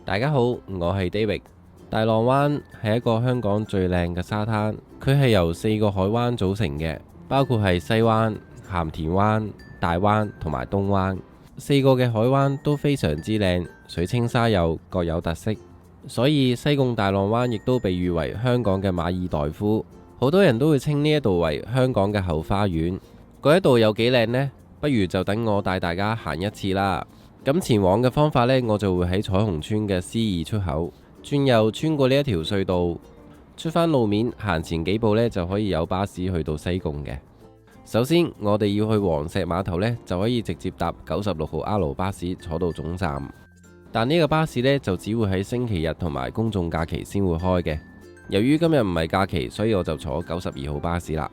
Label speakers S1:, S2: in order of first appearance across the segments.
S1: 大家好，我係 David。大浪灣係一個香港最靚嘅沙灘，佢係由4個海灣組成嘅，包括係西灣、鹹田灣、大灣同埋東灣。4個嘅海灣都非常之靚，水清沙幼，各有特色。所以西貢大浪灣亦都被譽為香港嘅馬爾代夫，好多人都會稱呢一度為香港嘅後花園。嗰一度有幾靚呢？不如就等我帶大家行一次啦。咁前往嘅方法呢，我就會喺彩虹村嘅 C2 出口轉右，穿過呢一條隧道，出返路面行前幾步呢，就可以有巴士去到西貢嘅。首先我哋要去黃石碼頭呢，就可以直接搭96號 R 巴士坐到總站，但呢個巴士呢，就只會喺星期日同埋公眾假期先會開嘅。由於今日唔係假期，所以我就坐92號巴士啦。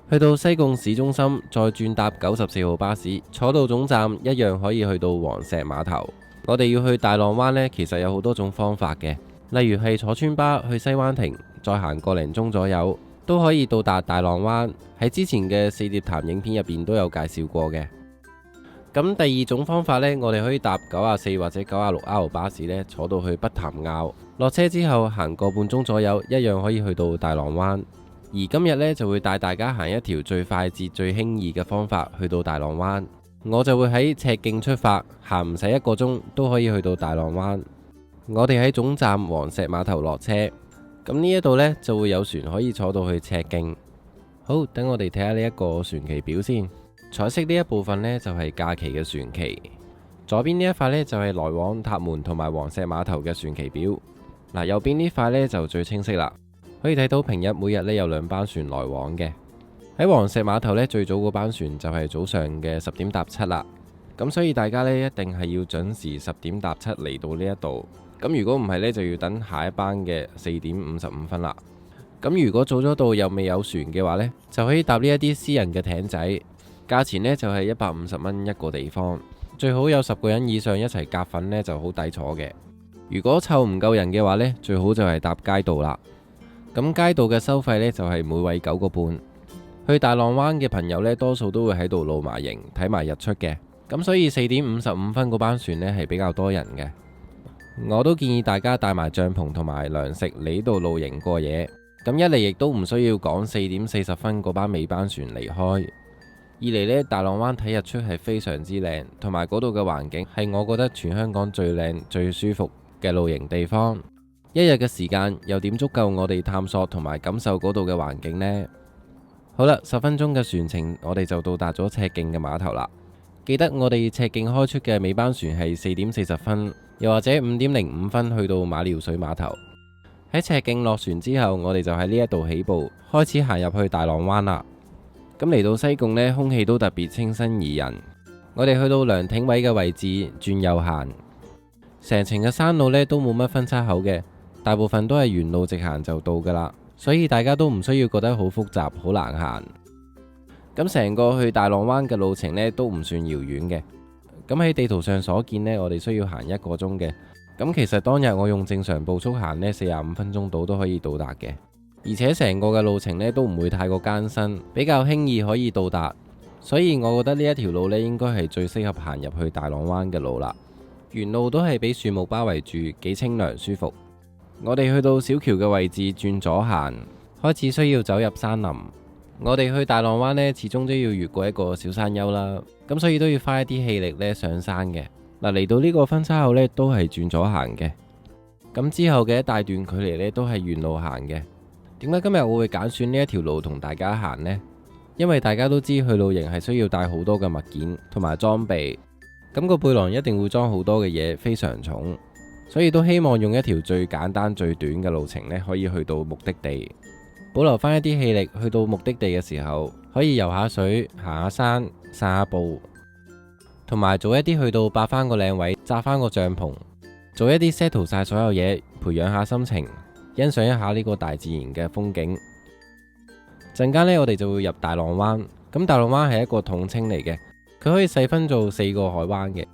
S1: 去到西貢市中心，再轉搭94號巴士，坐到總站一樣可以去到黃石碼頭。我哋要去大浪灣呢，其實有好多種方法嘅，例如係坐村巴去西灣亭，再行個零鐘左右，都可以到達大浪灣。喺之前嘅四疊潭影片入邊都有介紹過嘅。咁第二種方法呢，我哋可以搭94或者96 R 巴士呢，坐到去北潭坳，落車之後行個半鐘左右，一樣可以去到大浪灣。而今日呢，就會帶大家行一條最快捷、最輕易嘅方法去到大浪灣。我就會喺赤徑出發，行唔使1個鐘都可以去到大浪灣。我哋喺總站黃石碼頭落車，咁呢一度呢，就會有船可以坐到去赤徑。好，等我哋睇下呢一個船期表先。彩色呢一部分呢，就係假期嘅船期，左邊呢一塊呢，就係來往塔門同埋黃石碼頭嘅船期表。嗱，右邊呢塊呢，就最清晰啦。可以睇到平日每日呢有2班船來往嘅。喺黃石碼頭呢，最早嗰班船就係早上嘅10點搭7啦。咁所以大家呢，一定係要準時10點搭7嚟到呢一度。咁如果唔係呢，就要等下一班嘅4點55分啦。咁如果早咗到又未有船嘅話呢，就可以搭呢一啲私人嘅艇仔，價錢呢就係150蚊一個地方，最好有10個人以上一齊夾份呢就好抵坐嘅。如果湊唔夠人嘅話呢，最好就係搭街渡啦。咁街道嘅收費呢，就係每位9個半。去大浪灣嘅朋友呢，多數都會喺度露埋營睇埋日出嘅。咁所以4點55分嗰班船呢，係比較多人嘅。我都建議大家帶埋帳篷同埋糧食嚟呢度露營過夜。咁一嚟亦都唔需要趕4點40分嗰班尾班船離開。二嚟呢，大浪灣睇日出係非常之靚，同埋嗰度嘅環境係我覺得全香港最靚最舒服嘅露營地方。一日嘅時間又點足夠我哋探索同埋感受嗰度嘅環境呢？好啦，10分鐘嘅船程，我哋就到達咗赤徑嘅碼頭啦。記得我哋赤徑開出嘅尾班船係4點40分，又或者5點05分去到馬料水碼頭。喺赤徑落船之後，我哋就喺呢一度起步，開始行入去大浪灣啦。咁嚟到西貢呢，空氣都特別清新宜人。我哋去到涼亭位嘅位置，轉右行，成程嘅山路呢都冇乜分叉口嘅。大部分都係沿路直行就到噶啦，所以大家都唔需要覺得好複雜、好難行。咁成個去大浪灣嘅路程呢，都唔算遙遠嘅。咁喺地圖上所見呢，我哋需要行1個鐘嘅。咁其實當日我用正常步速行呢，45分鐘到都可以到達嘅。而且成個嘅路程呢，都唔會太過艱辛，比較輕易可以到達。所以我覺得呢一條路呢，應該係最適合行入去大浪灣嘅路啦。沿路都係俾樹木包圍住，幾清涼舒服。我哋去到小橋嘅位置，轉左行，開始需要走入山林。我哋去大浪灣呢，始終都要越過一個小山丘啦，咁所以都要花一啲氣力呢上山嘅。嗱，嚟到呢個分叉口呢，都係轉左行嘅。咁之後嘅一大段距離呢，都係沿路行嘅。點解今日我會揀選呢一條路同大家行呢？因為大家都知去露營係需要帶好多嘅物件同埋裝備，咁個背囊一定會裝好多嘅嘢，非常重。所以都希望用一條最簡單最短嘅路程呢，可以去到目的地，保留翻一啲氣力，去到目的地嘅時候可以游下水、行下山、散下步，同埋早一啲去到霸翻個靚位，紮翻個帳篷，早一啲 settle 晒所有嘢，培養下心情，欣賞一下呢個大自然嘅風景。陣間呢，我哋就會入大浪灣。咁大浪灣係一個統稱嚟嘅，佢可以細分做4個海灣嘅。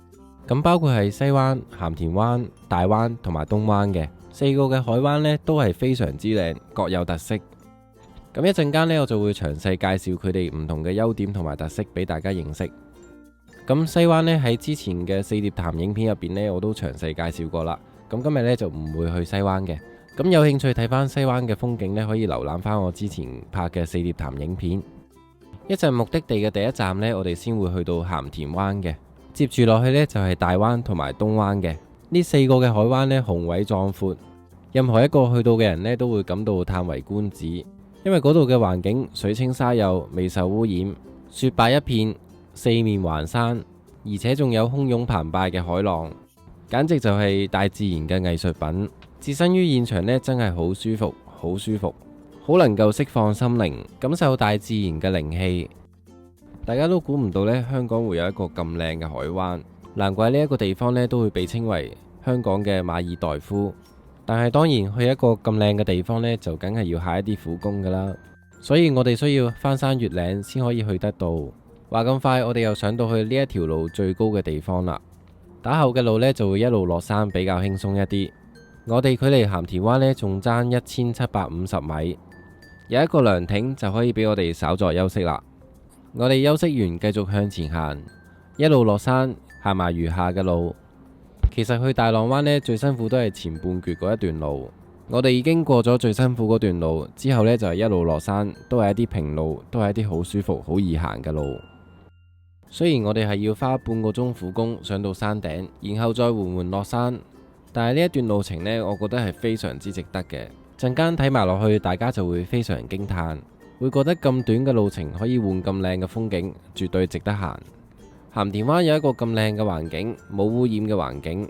S1: 咁包括係西灣、鹹田灣、大灣同埋東灣嘅4個嘅海灣呢，都係非常之靚，各有特色。咁一陣間呢，我就會詳細介紹佢哋唔同嘅優點同埋特色俾大家認識。咁西灣呢，喺之前嘅四疊潭影片入邊呢，我都詳細介紹過啦。咁今日呢，就唔會去西灣嘅。咁有興趣睇翻西灣嘅風景呢，可以瀏覽翻我之前拍嘅四疊潭影片。一陣目的地嘅第一站呢，我哋先會去到鹹田灣嘅，接住落去呢，就係大灣同埋東灣嘅。呢四個嘅海灣呢，雄偉壯闊，任何一個去到嘅人呢，都會感到嘆為觀止，因為嗰度嘅環境水清沙幼，未受污染，雪白一片，四面環山，而且仲有洶湧澎湃嘅海浪，簡直就係大自然嘅藝術品。置身於現場呢，真係好舒服，好舒服，好能夠釋放心靈，感受大自然嘅靈氣。大家都估唔到呢，香港會有一個咁靚嘅海灣，難怪呢一個地方呢都會被稱為香港嘅馬爾代夫。但係當然去一個咁靚嘅地方呢，就梗係要下一啲苦功噶啦，所以我哋需要翻山越嶺先可以去得到。話咁快，我哋又上到去呢一條路最高嘅地方啦。打後嘅路呢，就會一路落山，比較輕鬆一啲。我哋距離鹹田灣呢，仲爭1750米，有一個涼亭就可以俾我哋稍作休息啦。我哋休息完，繼續向前行，一路落山，行埋餘下嘅路。其實去大浪灣呢，最辛苦都係前半橛嗰一段路。我哋已經過咗最辛苦嗰段路之後呢，就係一路落山，都係一啲平路，都係一啲好舒服、好易行嘅路。雖然我哋係要花半個鐘苦工上到山頂，然後再緩緩落山。但係呢一段路程呢，我覺得係非常之值得嘅。陣間睇埋落去，大家就會非常驚嘆，會覺得咁短嘅路程可以換咁靚嘅風景，絕對值得行。鹹田灣有一個咁靚嘅環境，冇污染嘅環境。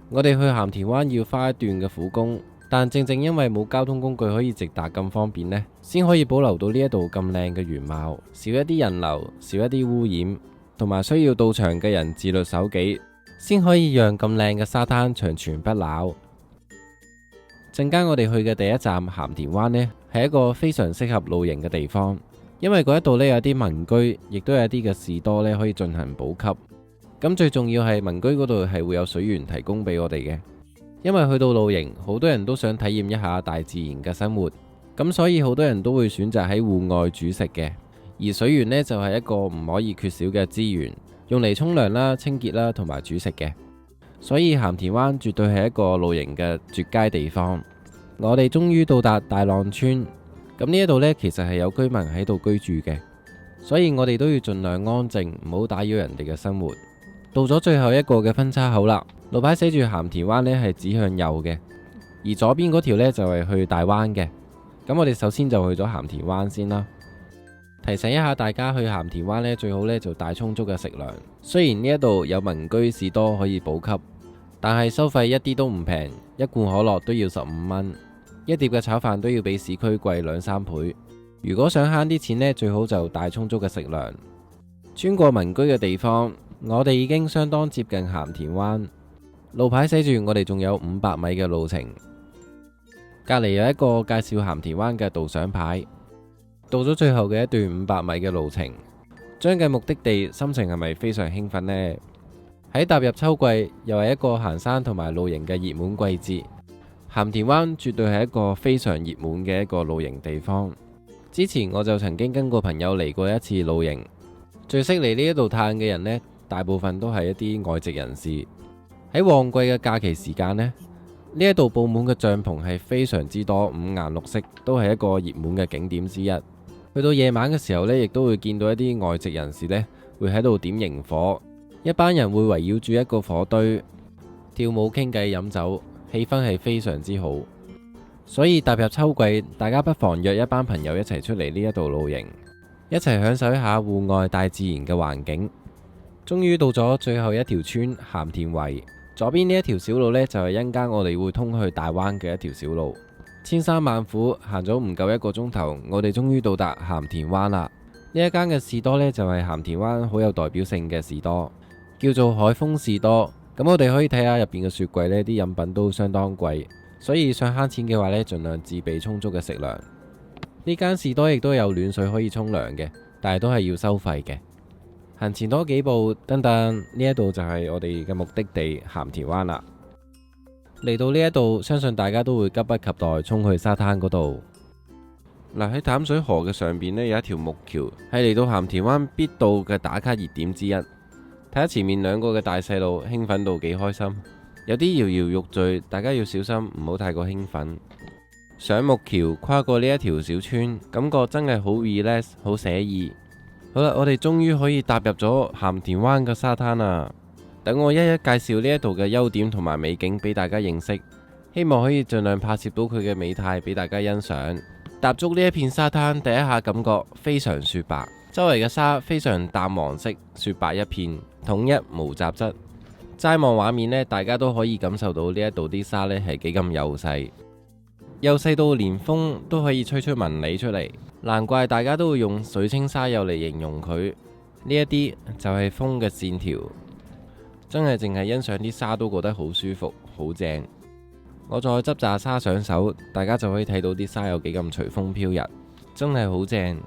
S1: 我哋去鹹田灣要花一段嘅苦工，但正正因為冇交通工具可以直達咁方便呢，先可以保留到呢一度咁靚嘅原貌，少一啲人流，少一啲污染，同埋需要到場嘅人自律守己，先可以讓咁靚嘅沙灘長存不朽。陣間我哋去嘅第一站鹹田灣呢，係一個非常適合露營嘅地方，因為嗰一度呢，有啲民居，亦都有啲嘅士多呢可以進行補給。咁最重要係民居嗰度係會有水源提供俾我哋嘅，因為去到露營，好多人都想體驗一下大自然嘅生活，咁所以好多人都會選擇喺戶外煮食嘅。而水源呢，就係一個唔可以缺少嘅資源，用嚟沖涼啦、清潔啦同埋煮食嘅。所以鹹田灣絕對係一個露營嘅絕佳地方。我哋終於到達大浪村，咁呢一度呢，其實係有居民喺度居住嘅，所以我哋都要盡量安靜，唔好打擾人哋嘅生活。到咗最後一個嘅分叉口啦，路牌寫住鹹田灣呢係指向右嘅，而左邊嗰條呢就係去大灣嘅。咁我哋首先就去咗鹹田灣先啦。提醒一下大家，去鹹田灣呢最好呢就帶充足嘅食糧。雖然呢一度有民居士多可以補給，但係收費一啲都唔平，一罐可樂都要15蚊，一碟嘅炒飯都要比市區貴2-3倍。如果想慳啲錢呢，最好就帶充足嘅食糧。穿過民居嘅地方，我哋已經相當接近鹹田灣。路牌寫住我哋仲有500米嘅路程，隔籬有一個介紹鹹田灣嘅導賞牌。到咗最後嘅一段500米嘅路程，將近目的地，心情係咪非常興奮呢？喺踏入秋季，又係一個行山同埋露營嘅熱門季節，鹹田灣絕對係一個非常熱門嘅一個露營地方。之前我就曾經跟個朋友嚟過一次露營，最識嚟呢一度嘆嘅人呢，大部分都係一啲外籍人士。喺旺季嘅假期時間呢，呢一度佈滿嘅帳篷係非常之多，五顏六色，都係一個熱門嘅景點之一。去到夜晚嘅時候呢，亦都會見到一啲外籍人士呢會喺度點營火，一班人會圍繞住一個火堆跳舞、傾偈、飲酒，氣氛係非常之好。所以踏入秋季，大家不妨約一班朋友一齊出嚟呢一度露營，一齊享受一下戶外大自然嘅環境。終於到咗最後一條村鹹田圍，左邊呢一條小路呢，就係一陣間我哋會通去大灣嘅一條小路。千辛萬苦行咗唔夠1個鐘頭，我哋終於到達鹹田灣啦。呢一間嘅士多呢，就係鹹田灣好有代表性嘅士多，叫做海豐士多。咁我哋可以睇下入邊嘅雪櫃呢，啲飲品都相當貴，所以想慳錢嘅話呢，盡量自備充足嘅食糧。呢間士多亦都有暖水可以沖涼嘅，但係都係要收費嘅。行前多幾步，等等，呢一度就係我哋嘅目的地鹹田灣啦。嚟到呢一度，相信大家都會急不及待衝去沙灘嗰度。嗱，喺淡水河嘅上邊呢，有一條木橋，係嚟到鹹田灣必到嘅打卡熱點之一。睇下前面2個嘅大細路興奮到幾開心。有啲搖搖欲墜，大家要小心，唔好太過興奮。上木橋跨過呢一條小村，感覺真係好 relax， 好寫意。好啦，我哋終於可以踏入咗鹹田灣嘅沙灘啦。等我一一介紹呢一度嘅優點同埋美景俾大家認識，希望可以盡量拍攝到佢嘅美態俾大家欣賞。踏足呢一片沙灘，第一下感覺非常雪白，周圍嘅沙非常淡黃色，雪白一片，統一無雜質。齋望畫面呢，大家都可以感受到呢一度啲沙呢係幾咁幼細，幼細到連風都可以吹出紋理出嚟，難怪大家都會用水清沙幼嚟形容佢。呢一啲就係風嘅線條，真係淨係欣賞啲沙都覺得好舒服，好正。我再執紮沙上手，大家就可以睇到啲沙有幾咁隨風飄逸，真係好正。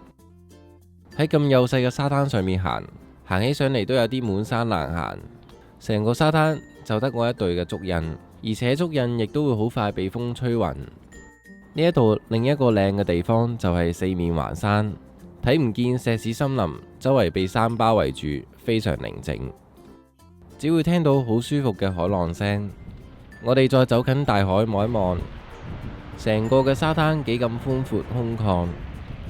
S1: 喺咁幼細嘅沙灘上面行起上嚟都有啲滿山難行。成個沙灘就得我一對嘅足印，而且足印亦都會好快被風吹暈。呢一度另一個靚嘅地方就係四面環山，睇唔見石屎森林，周圍被山包圍住，非常寧靜，只會聽到好舒服嘅海浪聲。我哋再走近大海望一望，成個嘅沙灘幾咁寬闊空曠，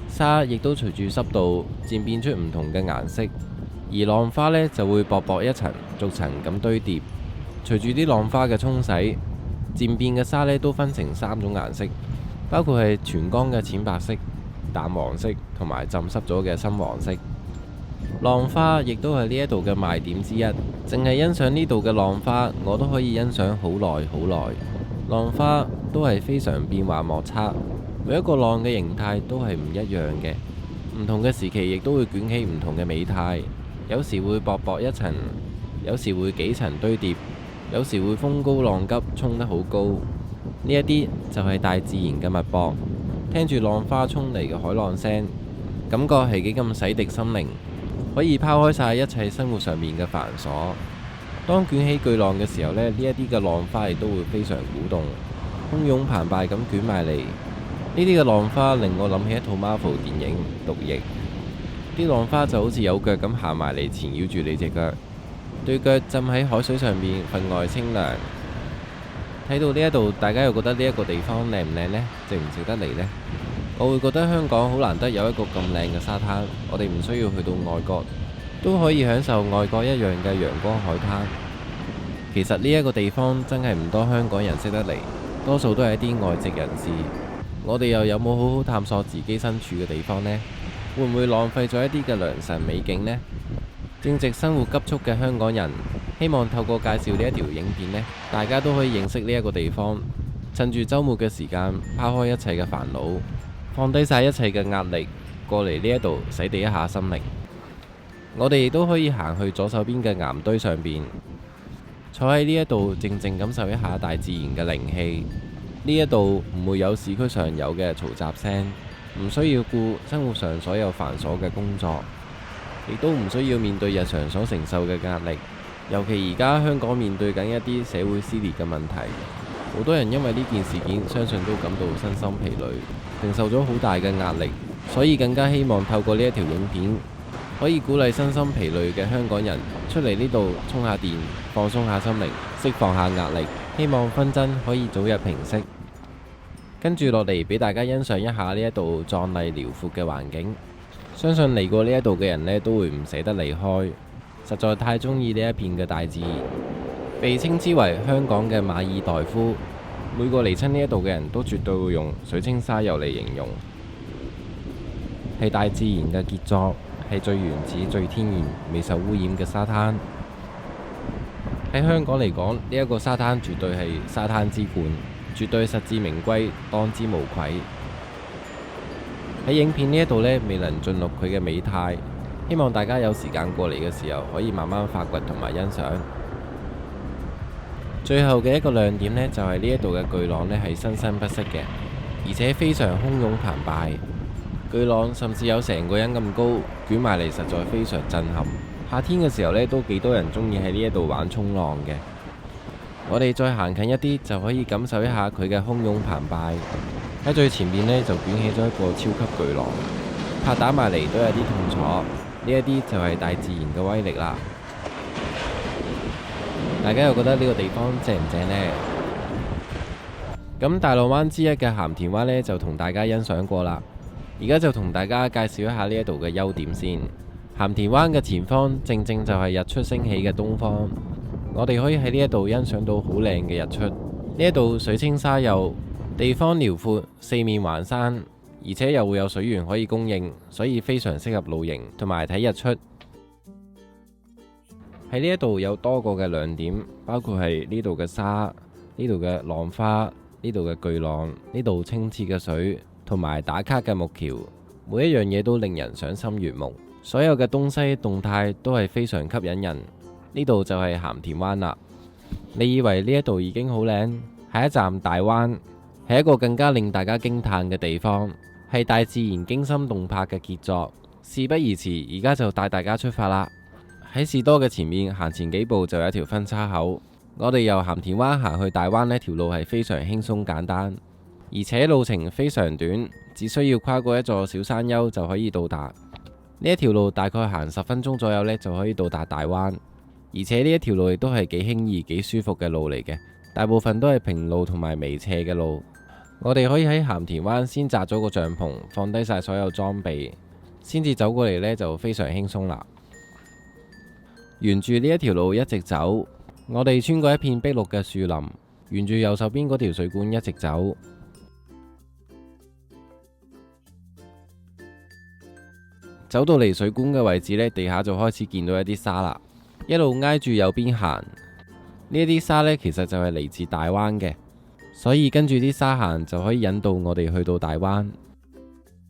S1: 沙亦都隨住濕度漸變出唔同嘅顏色。而浪花呢就會薄薄一層逐層咁堆疊，隨住啲浪花嘅沖洗，漸變嘅沙呢都分成3種顏色，包括係全光嘅淺白色、淡黃色同埋浸濕咗嘅深黃色。浪花亦都係呢一度嘅賣點之一，淨係欣賞呢度嘅浪花，我都可以欣賞好耐好耐。浪花都係非常變幻莫測，每一個浪嘅形態都係唔一樣嘅，唔同嘅時期亦都會捲起唔同嘅美態。有時會薄薄一層，有時會幾層堆疊，有時會風高浪急，衝得好高。呢一啲就係大自然嘅脈搏，聽住浪花衝嚟嘅海浪聲，感覺係幾咁洗滌心靈，可以拋開晒一切生活上面嘅繁瑣。當捲起巨浪嘅時候呢，呢一啲嘅浪花亦都會非常鼓動，洶湧澎湃咁捲埋嚟。呢啲嘅浪花令我諗起一套 Marvel 電影《毒液》。啲浪花就好似有腳咁行埋嚟，纏繞住你隻腳，對腳浸喺海水上面，分外清涼。睇到呢一度，大家又覺得呢一個地方靚唔靚呢？值唔值得嚟呢？我會覺得香港好難得有一個咁靚嘅沙灘，我哋唔需要去到外國都可以享受外國一樣嘅陽光海灘。其實呢一個地方真係唔多香港人識得嚟，多數都係一啲外籍人士。我哋又有冇好好探索自己身處嘅地方呢？會唔會浪費咗一啲嘅良辰美景呢？正值生活急促嘅香港人，希望透過介紹呢一條影片呢，大家都可以認識呢一個地方，趁住週末嘅時間，拋開一切嘅煩惱，放低晒一切嘅壓力，過嚟呢一度洗滌一下心靈。我哋亦都可以行去左手邊嘅岩堆上邊，坐喺呢一度靜靜感受一下大自然嘅靈氣。呢一度唔會有市區上有嘅嘈雜聲，唔需要顧生活上所有繁瑣嘅工作，亦都唔需要面對日常所承受嘅壓力。尤其而家香港面對緊一啲社會撕裂嘅問題，好多人因為呢件事件，相信都感到身心疲累，承受咗好大嘅壓力，所以更加希望透過呢一條影片，可以鼓勵身心疲累嘅香港人出嚟呢度充下電，放鬆下心靈，釋放下壓力，希望紛爭可以早日平息。跟住落嚟俾大家欣賞一下呢一度壯麗遼闊嘅環境，相信嚟過呢一度嘅人呢都會唔捨得離開，實在太中意呢一片嘅大自然，被稱之為香港嘅馬爾代夫。每個嚟親呢一度嘅人都絕對會用水清沙幼嚟形容，係大自然嘅傑作，係最原始、最天然、未受污染嘅沙灘。喺香港嚟講，呢一個沙灘絕對係沙灘之冠，絕對實至名歸，當之無愧。喺影片呢一度呢，未能盡錄佢嘅美態，希望大家有時間過嚟嘅時候，可以慢慢發掘同埋欣賞。最後嘅一個亮點呢，就係呢一度嘅巨浪呢係生生不息嘅，而且非常洶湧澎湃。巨浪甚至有成個人咁高，捲埋嚟，實在非常震撼。夏天嘅時候呢，都幾多人中意喺呢一度玩衝浪嘅。我哋再行近一啲，就可以感受一下佢嘅洶湧澎湃。喺最前面呢，就捲起咗一個超級巨浪，拍打埋嚟都有啲痛楚。呢一啲就係大自然嘅威力啦。大家又覺得呢個地方正唔正呢？咁大浪灣之一嘅鹹田灣呢，就同大家欣賞過啦。而家就同大家介紹一下呢一度嘅優點先。鹹田灣嘅前方正正就係日出升起嘅東方，我哋可以喺呢一度欣賞到好靚嘅日出。呢一度水清沙幼，地方遼闊，四面環山，而且又會有水源可以供應，所以非常適合露營同埋睇日出。喺呢一度有多個嘅亮點，包括係呢度嘅沙、呢度嘅浪花、呢度嘅巨浪、呢度清澈嘅水，同埋打卡嘅木橋，每一樣嘢都令人賞心悅目。所有嘅東西動態都係非常吸引人。呢度就係鹹田灣啦。你以為呢一度已經好靚？下一站大灣係一個更加令大家驚嘆嘅地方，係大自然驚心動魄嘅傑作。事不宜遲，而家就帶大家出發啦。喺士多嘅前面行前幾步就有一條分叉口。我哋由鹹田灣行去大灣呢條路係非常輕鬆簡單，而且路程非常短，只需要跨過一座小山丘就可以到達。呢一條路大概行10分鐘左右呢就可以到達大灣，而且呢一條路亦都係幾輕易幾舒服嘅路嚟嘅，大部分都係平路同埋微斜嘅路。我哋可以喺鹹田灣先紮咗個帳篷，放低晒所有裝備，先至走過嚟呢就非常輕鬆啦。沿住呢一條路一直走，我哋穿過一片碧綠嘅樹林，沿住右手邊嗰條水管一直走，走到離水管嘅位置呢，地下就開始見到一啲沙啦。一路挨住右邊行，呢一啲沙呢，其實就係嚟自大灣嘅，所以跟住啲沙行就可以引導我哋去到大灣。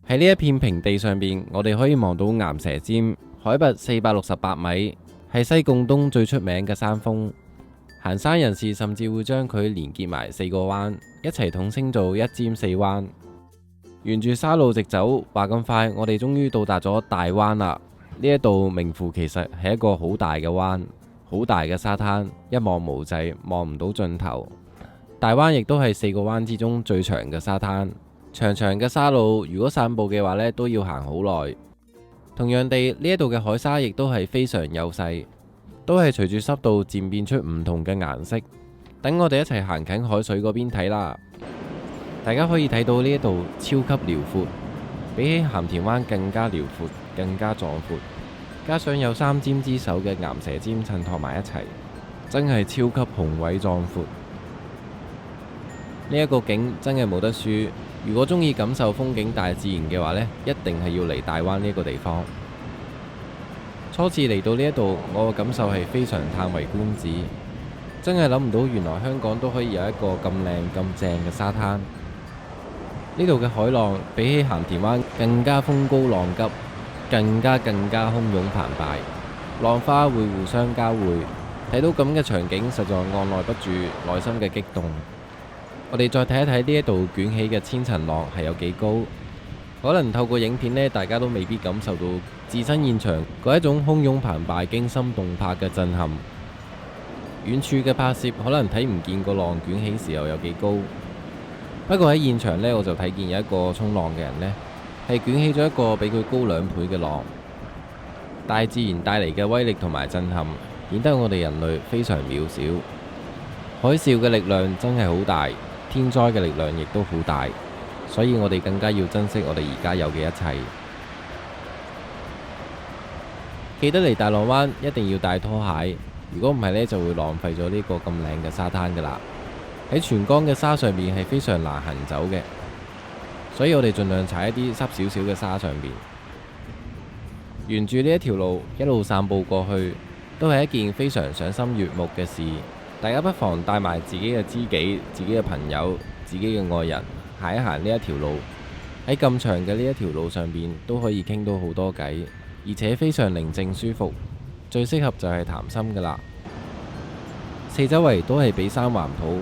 S1: 喺呢一片平地上邊，我哋可以望到岩蛇尖，海拔468米。係西貢東最出名嘅山峰，行山人士甚至會將佢連結埋4個灣，一齊統稱做一尖四灣。沿住沙路直走，話咁快，我哋終於到達咗大灣啦。呢一度名副其實係一個好大嘅灣，好大嘅沙灘，一望無際，望唔到盡頭。大灣亦都係4個灣之中最長嘅沙灘，長長嘅沙路，如果散步嘅話呢，都要行好耐。同樣地，呢一度嘅海沙亦都係非常幼細，都係隨住濕度漸變出唔同嘅顏色。等我哋一齊行近海水嗰邊睇啦，大家可以睇到呢一度超級遼闊，比起鹹田灣更加遼闊，更加壯闊，加上有3尖之手嘅岩蛇尖襯托埋一齊，真係超級宏偉壯闊。呢一個景真係冇得輸。如果中意感受風景大自然嘅話呢，一定係要嚟大灣呢個地方。初次嚟到呢一度，我嘅感受係非常嘆為觀止，真係諗唔到原來香港都可以有一個咁靚咁正嘅沙灘。呢度嘅海浪比起鹹田灣更加風高浪急，更加洶湧澎湃，浪花會互相交匯，睇到咁嘅場景，實在按捺不住內心嘅激動。我哋再睇一睇呢一度捲起嘅千層浪係有幾高，可能透過影片呢，大家都未必感受到置身現場嗰一種洶湧澎湃、驚心動魄嘅震撼。遠處嘅拍攝可能睇唔見個浪捲起時候有幾高，不過喺現場呢，我就睇見有一個衝浪嘅人呢，係捲起咗一個比佢高2倍嘅浪。大自然帶嚟嘅威力同埋震撼，顯得我哋人類非常渺小。海嘯嘅力量真係好大，天災嘅力量亦都好大，所以我哋更加要珍惜我哋而家有嘅一切。記得嚟大浪灣一定要帶拖鞋，如果唔係呢，就會浪費咗呢個咁靚嘅沙灘噶啦。喺全江嘅沙上面係非常難行走嘅，所以我哋盡量踩一啲濕少少嘅沙上面。沿住呢一條路一路散步過去，都係一件非常賞心悅目嘅事。大家不妨帶埋自己嘅知己、自己嘅朋友、自己嘅愛人行一行呢一條路。喺咁長嘅呢一條路上邊都可以傾到好多偈，而且非常寧靜舒服，最適合就係談心噶啦。四周圍都係俾山環抱，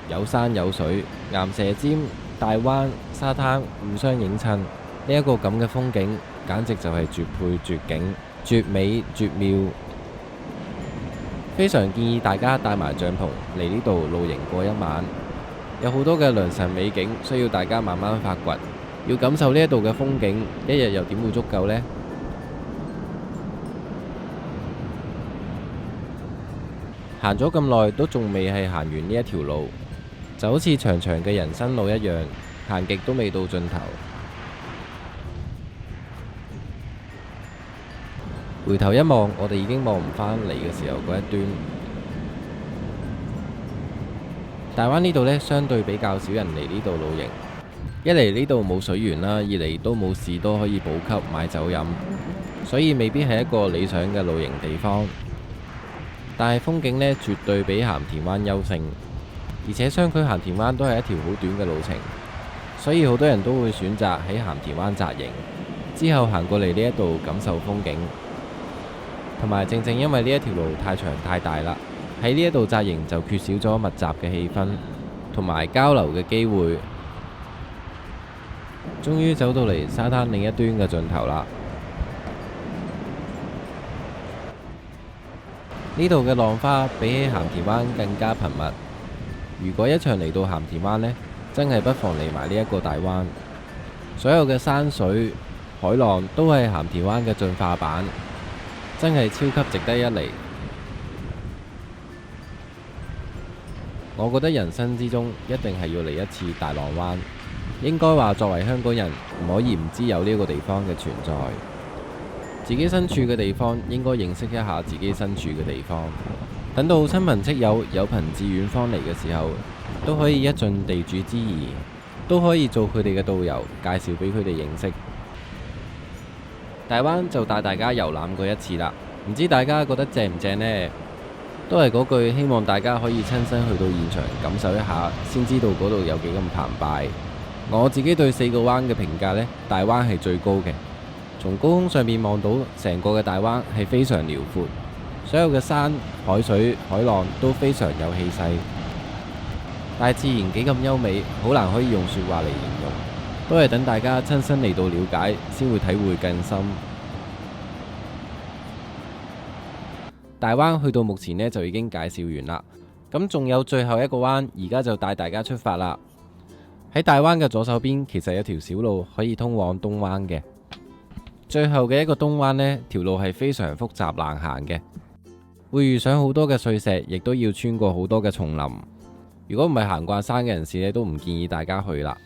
S1: 有山有水，岩蛇尖、大灣、沙灘互相映襯，呢一個咁嘅風景簡直就係絕配絕景、絕美絕妙。非常建議大家帶埋帳篷嚟呢度露營過一晚，有好多嘅良辰美景需要大家慢慢發掘。要感受呢一度嘅風景，一日又點會足夠呢？行咗咁耐都仲未係行完呢一條路，就好似長長嘅人生路一樣，行極都未到盡頭。回頭一望，我哋已經望唔返嚟嘅時候嗰一端。大灣呢度呢，相對比較少人嚟呢度露營，一嚟呢度冇水源啦，二嚟都冇士多可以補給買酒飲，所以未必係一個理想嘅露營地方。但係風景呢，絕對比鹹田灣優勝，而且相距鹹田灣都係一條好短嘅路程，所以好多人都會選擇喺鹹田灣紮營，之後行過嚟呢一度感受風景。同埋正正因為呢一條路太長太大啦，喺呢一度紮營就缺少咗密集嘅氣氛同埋交流嘅機會。終於走到嚟沙灘另一端嘅盡頭啦。呢度嘅浪花比起鹹田灣更加頻密。如果一場嚟到鹹田灣呢，真係不妨嚟埋呢一個大灣。所有嘅山水海浪都係鹹田灣嘅進化版，真係超級值得一嚟。我覺得人生之中一定係要嚟一次大浪灣。應該話作為香港人唔可以唔知有呢個地方嘅存在。自己身處嘅地方應該認識一下自己身處嘅地方。等到親朋戚友有朋自遠方嚟嘅時候，都可以一盡地主之誼，都可以做佢哋嘅導遊，介紹俾佢哋認識。大灣就帶大家遊覽過一次啦，唔知大家覺得正唔正呢？都係嗰句，希望大家可以親身去到現場感受一下，先知道嗰度有幾咁澎湃。我自己對4個灣嘅評價呢，大灣係最高嘅。從高空上面望到成個嘅大灣係非常遼闊，所有嘅山、海水、海浪都非常有氣勢。大自然幾咁優美，好難可以用說話嚟形容，都係等大家親身嚟到了解，先會體會更深。大灣去到目前呢，就已經介紹完啦，咁仲有最後一個灣，而家就帶大家出發啦。喺大灣嘅左手邊，其實有條小路可以通往東灣嘅。最後嘅一個東灣呢，條路係非常複雜難行嘅，會遇上好多嘅碎石，亦都要穿過好多嘅叢林。如果唔係行慣山嘅人士呢，都唔建議大家去啦。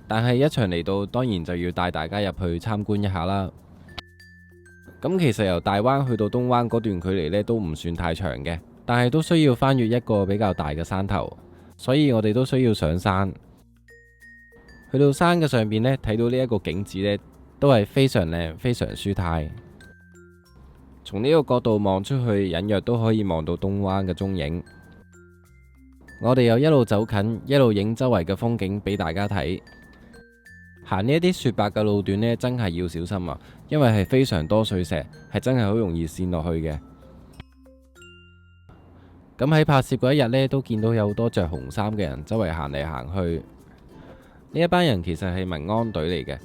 S1: 但係一場嚟到，當然就要帶大家入去參觀一下啦。咁其實由大灣去到東灣嗰段距離呢，都唔算太長嘅，但係都需要翻越一個比較大嘅山頭，所以我哋都需要上山。去到山嘅上邊呢，睇到呢一個景致呢，都係非常靚，非常舒泰。從呢個角度望出去，隱約都可以望到東灣嘅蹤影。我哋又一路走近，一路影周圍嘅風景俾大家睇。行呢一啲雪白嘅路段呢，真係要小心啊，因為係非常多碎石，係真係好容易跣落去嘅。咁喺拍攝嗰一日呢，都見到有好多着紅衫嘅人周圍行嚟行去。呢一班人其實係民安隊嚟嘅。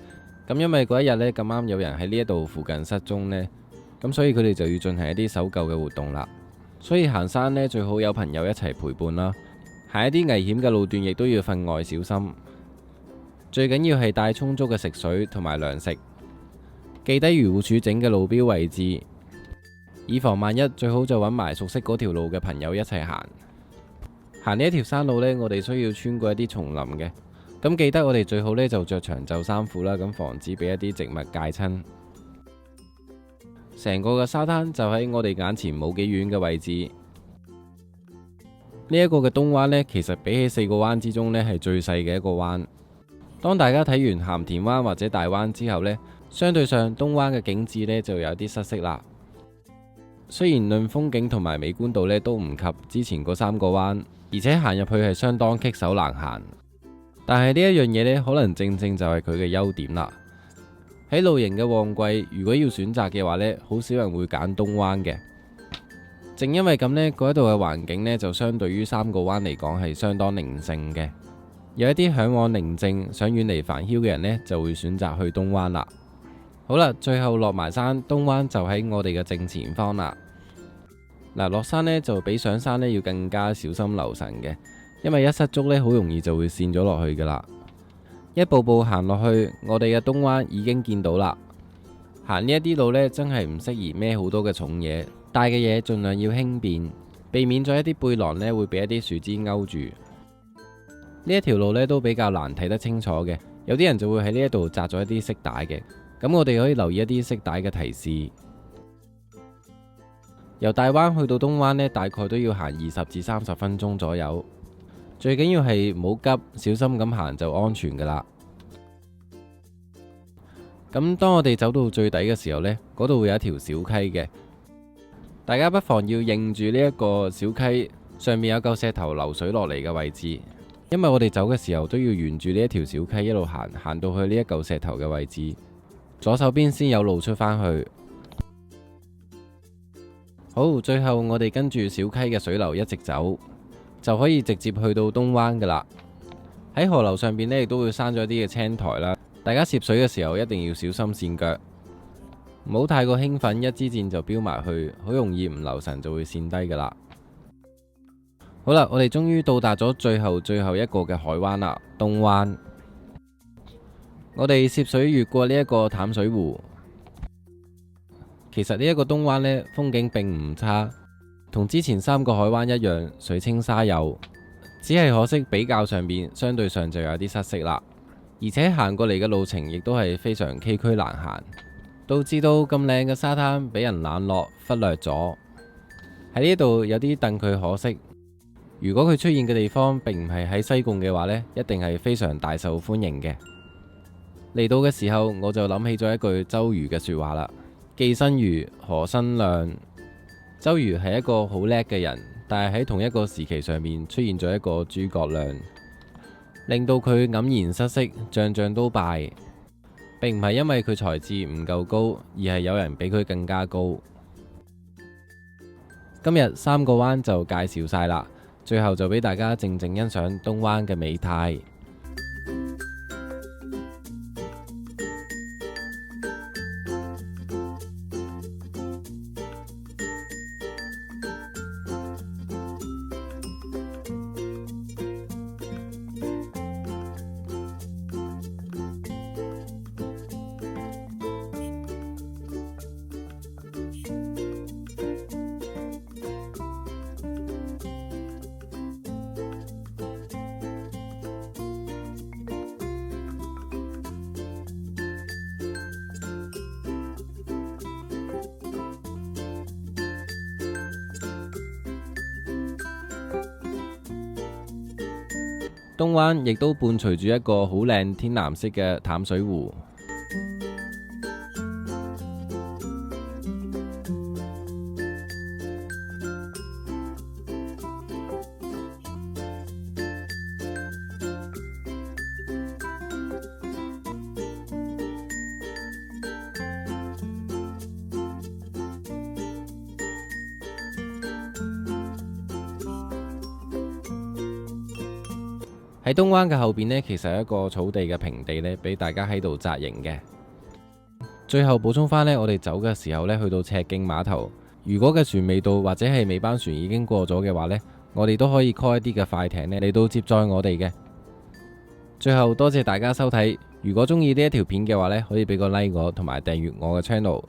S1: 咁因為嗰一日呢，咁啱有人喺呢一度附近失蹤呢，咁所以佢哋就要進行一啲搜救嘅活動啦。所以行山呢，最好有朋友一齊陪伴啦。行一啲危險嘅路段，亦都要分外小心。最緊要係帶充足嘅食水同埋糧食，記得漁護署整嘅路標位置，以防萬一，最好就揾埋熟悉嗰條路嘅朋友一齊行。行呢一條山路呢，我哋需要穿過一啲叢林嘅，咁記得我哋最好呢就着長袖衫褲啦，咁防止俾一啲植物界親。成個嘅沙灘就喺我哋眼前冇幾遠嘅位置。呢一個嘅東灣呢，其實比起4個灣之中呢，係最細嘅一個灣。當大家睇完鹹田灣或者大灣之後呢，相對上東灣嘅景致呢就有啲失色啦。雖然論風景同埋美觀度呢都唔及之前嗰3個灣，而且行入去係相當棘手難行。但係呢一樣嘢呢，可能正正就係佢嘅優點啦。喺露營嘅旺季，如果要選擇嘅話呢，好少人會揀東灣嘅。正因為咁呢，嗰度嘅環境呢，就相對於3個灣嚟講係相當寧靜嘅。有一啲嚮往寧靜、想遠離煩囂嘅人呢，就會選擇去東灣啦。好啦，最後落埋山，東灣就喺我哋嘅正前方啦。嗱，落山呢，就比上山呢要更加小心留神嘅，因為一失足呢，好容易就會跣咗落去噶啦。一步步行落去，我哋嘅東灣已經見到啦。行呢一啲路呢，真係唔適宜孭好多嘅重嘢，帶嘅嘢盡量要輕便，避免咗一啲背囊呢會俾一啲樹枝勾住。呢一條路呢都比較難睇得清楚嘅，有啲人就會喺呢一度紮咗一啲色帶嘅。咁我哋可以留意一啲色帶嘅提示。由大灣去到東灣呢，大概都要行20至30分鐘左右。最緊要係唔好急，小心咁行就安全噶啦。咁當我哋走到最底嘅時候呢，嗰度會有一條小溪嘅，大家不妨要認住呢一個小溪上面有嚿石頭流水落嚟嘅位置，因為我哋走嘅時候都要沿住呢一條小溪一路行，行到去呢一嚿石頭嘅位置，左手邊先有路出返去。好，最後我哋跟住小溪嘅水流一直走，就可以直接去到東灣噶啦。喺河流上邊呢，亦都會生咗啲嘅青苔啦。大家涉水嘅時候一定要小心跣腳，唔好太過興奮，一支箭就飆埋去，好容易唔留神就會跣低噶啦。好啦，我哋終於到達咗最後一個嘅海灣啦，東灣。我哋涉水越過呢一個淡水湖，其實呢一個東灣呢，風景並唔差，同之前3個海灣一樣，水清沙幼，只係可惜比較上邊相對上就有啲失色啦。而且行過嚟嘅路程亦都係非常崎嶇難行，導致到咁靚嘅沙灘俾人冷落忽略咗。喺呢度有啲戥佢可惜。如果佢出現嘅地方並唔係喺西貢嘅話呢，一定係非常大受歡迎嘅。嚟到嘅時候我就諗起咗一句周瑜嘅說話啦：既生瑜，何生亮。周瑜係一個好叻嘅人，但係喺同一個時期上面出現咗一個諸葛亮，令到佢黯然失色，將將都敗，並唔係因為佢才智唔夠高，而係有人比佢更加高。今日3個灣就介紹晒啦，最後就俾大家靜靜欣賞東灣嘅美態。東灣亦都伴隨住一個好靚天藍色嘅淡水湖。喺東灣嘅後邊呢，其實係一個草地嘅平地呢，俾大家喺度紮營嘅。最後補充翻呢，我哋走嘅時候呢，去到赤徑碼頭，如果嘅船未到或者係尾班船已經過咗嘅話呢，我哋都可以 call 一啲嘅快艇呢嚟到接載我哋嘅。最後多謝大家收睇，如果中意呢一條片嘅話呢，可以俾個 like 我，同埋訂閱我嘅 channel。